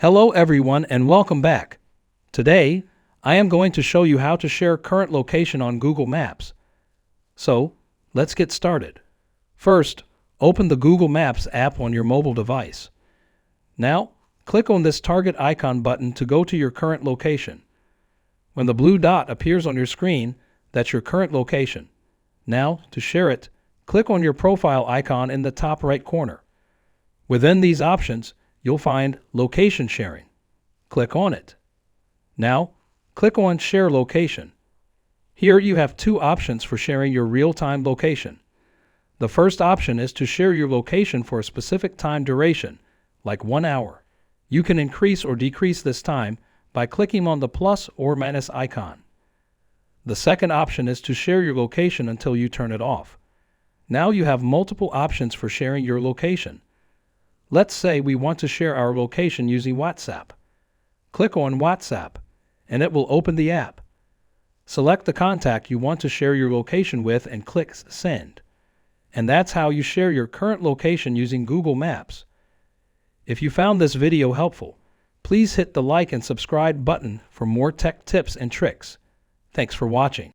Hello everyone and welcome back. Today, I am going to show you how to share current location on Google Maps. So, let's get started. First, open the Google Maps app on your mobile device. Now, click on this target icon button to go to your current location. When the blue dot appears on your screen, that's your current location. Now, to share it, click on your profile icon in the top right corner. Within these options, you'll find Location Sharing. Click on it. Now, click on Share Location. Here you have two options for sharing your real-time location. The first option is to share your location for a specific time duration, like 1 hour. You can increase or decrease this time by clicking on the plus or minus icon. The second option is to share your location until you turn it off. Now you have multiple options for sharing your location. Let's say we want to share our location using WhatsApp. Click on WhatsApp, and it will open the app. Select the contact you want to share your location with and click Send. And that's how you share your current location using Google Maps. If you found this video helpful, please hit the like and subscribe button for more tech tips and tricks. Thanks for watching.